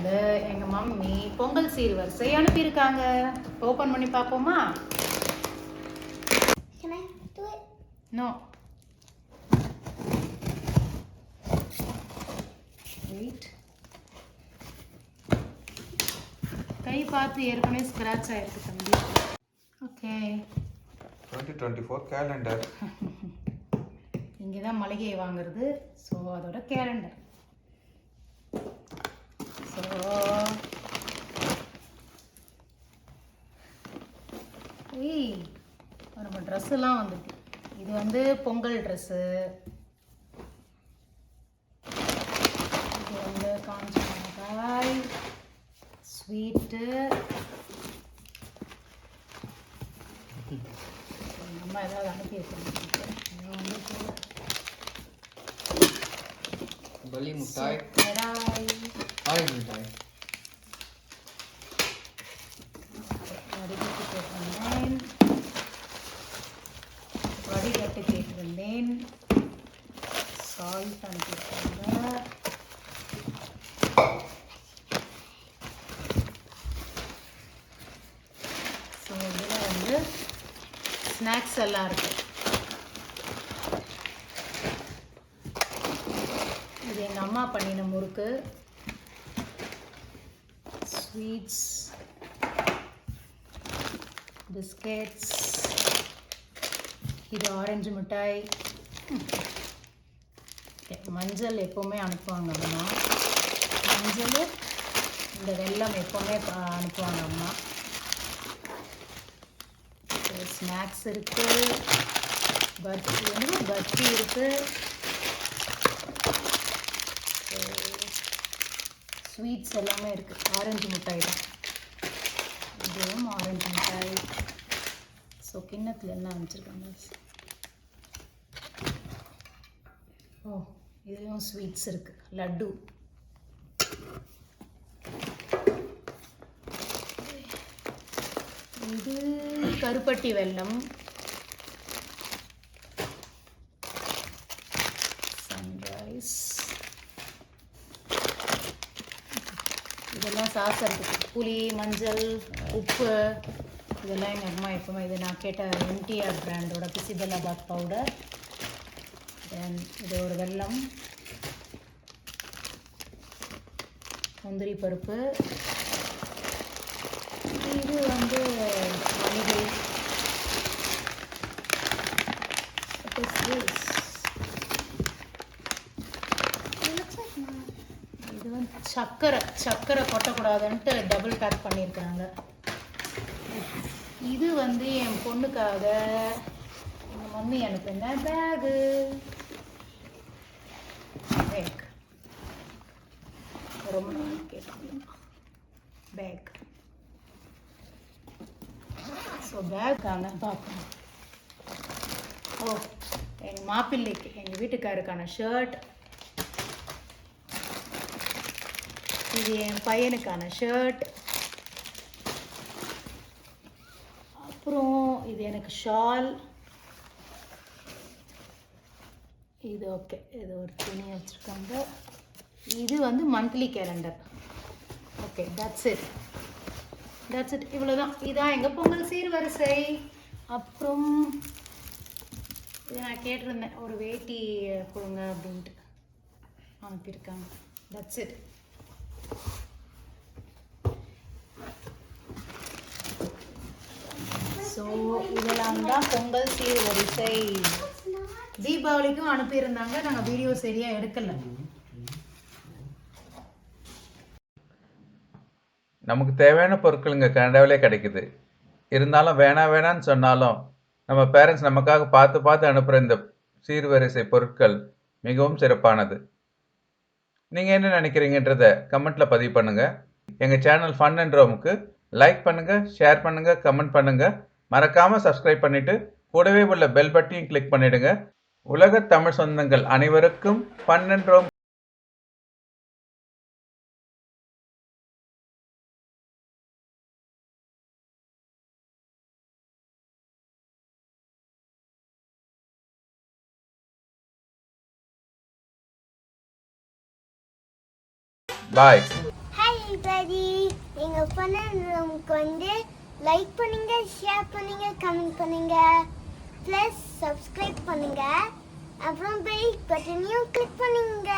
இருந்து எங்க மம்மி பொங்கல் சீர்வரிசை அனுப்பியிருக்காங்க. ஓபன் பண்ணி பார்ப்போமா? Can I do it? No. Wait. கை பார்த்து ஏற்கனவே ஸ்கிராட்ச் ஆயிருக்கு தம்பி. ஓகே. 2024 கேலண்டர். இங்கே தான் மளிகை வாங்குறது. ஸோ அதோட கேலண்டர். ஸோ நம்ம ட்ரெஸ்ஸெல்லாம் வந்துருக்கு. இது வந்து பொங்கல் ட்ரெஸ்ஸு, இது வந்து காஞ்ச மிளகாய், ஸ்வீட்டு, நம்ம ஏதாவது அனுப்பி வச்சிருக்கோம். பலி மிட்டாய், ஆயில் மிட்டாய், வடிகட்டு கேட்டிருந்தேன். சால்ட் அனுப்பியிருக்காங்க. ஸோ இதில் வந்து ஸ்நாக்ஸ் எல்லாம் இருக்கு. இது எங்கள் அம்மா பண்ணின முறுக்கு, ஸ்வீட்ஸ், பிஸ்கெட்ஸ், இது ஆரஞ்சு மிட்டாய். மஞ்சள் எப்போவுமே அனுப்புவாங்க அம்மா. மஞ்சள், இந்த வெல்லம் எப்போவுமே அனுப்புவாங்க அம்மா. ஸ்நாக்ஸ் இருக்குது, பர்ஃபி இருக்குது, ஸ்வீட்ஸ் எல்லாமே இருக்குது. ஆரஞ்சு மிட்டாய் தான், இதுவும் ஆரஞ்சு மிட்டாய். ஸோ கிண்ணத்தில் என்ன அனுப்பிச்சிருக்காங்க? ஓ, இதுலேயும் ஸ்வீட்ஸ் இருக்குது, லட்டு. இது கருப்பட்டி வெல்லம், சன்ரைஸ். இதெல்லாம் சாஸ் இருக்குது. புளி, மஞ்சள், உப்பு, இதெல்லாம் எங்கள் அம்மா எப்பவுமே, இது நான் கேட்ட எம்டிஆர் பிராண்டோட பிசிபெல்லாபாத் பவுடர். தென் இது ஒரு வெல்லம், முந்திரி பருப்பு, இது வந்து மளிகை. இது வந்து சர்க்கரை கொட்டக்கூடாதுன்ட்டு டபுள் பேக் பண்ணியிருக்காங்க. இது வந்து என் பொண்ணுக்காக எங்கள் மம்மி அனுப்பின பேகு. பேக் ரொம்ப நாள் கேட்டேன். பேக். ஸோ பேக்கான பார்க்கணும். ஓ, எங்கள் மாப்பிள்ளைக்கு, எங்கள் வீட்டுக்காருக்கான ஷர்ட், இது என் பையனுக்கான ஷர்ட், அப்புறம் இது எனக்கு ஷால், இது ஓகே, இது ஒரு துணி வச்சுருக்காங்க. இது வந்து monthly calendar. Okay, that's it. இவ்வளோதான். இதான் எங்கள் பொங்கல் சீர்வரிசை. அப்புறம் இது நான் கேட்டிருந்தேன், ஒரு வேட்டி கொடுங்க அப்படின்ட்டு அனுப்பியிருக்காங்க. That's it. ஸோ இதெல்லாம் தான் பொங்கல் சீர்வரிசை. தீபாவளிக்கும் அனுப்பியிருந்தாங்க, நாங்கள் வீடியோ சரியாக எடுக்கலை. நமக்கு தேவையான பொருட்கள் இங்கே கனடாவிலே கிடைக்குது. இருந்தாலும் வேணான்னு சொன்னாலும் நம்ம பேரண்ட்ஸ் நமக்காக பார்த்து அனுப்புகிற இந்த சீர்வரிசை பொருட்கள் மிகவும் சிறப்பானது. நீங்கள் என்ன நினைக்கிறீங்கன்றத கமெண்ட்டில் பதிவு பண்ணுங்கள். எங்கள் சேனல் ஃபன் அண்ட் ரோமுக்கு லைக் பண்ணுங்கள், ஷேர் பண்ணுங்கள், கமெண்ட் பண்ணுங்கள். மறக்காமல் சப்ஸ்கிரைப் பண்ணிவிட்டு கூடவே உள்ள பெல் பட்டனையும் கிளிக் பண்ணிவிடுங்க. உலக தமிழ் சொந்தங்கள் அனைவருக்கும் ஃபன் அண்ட் ரோம் Bye. Hi. பண்ணுறவங்களுக்கு வந்து லைக் பண்ணுங்க, ஷேர் பண்ணுங்க, கமெண்ட் பண்ணுங்க, ப்ளஸ் சப்ஸ்கிரைப் பண்ணுங்க, அப்புறம் பெல் பட்டனையும் கிளிக் பண்ணுங்க.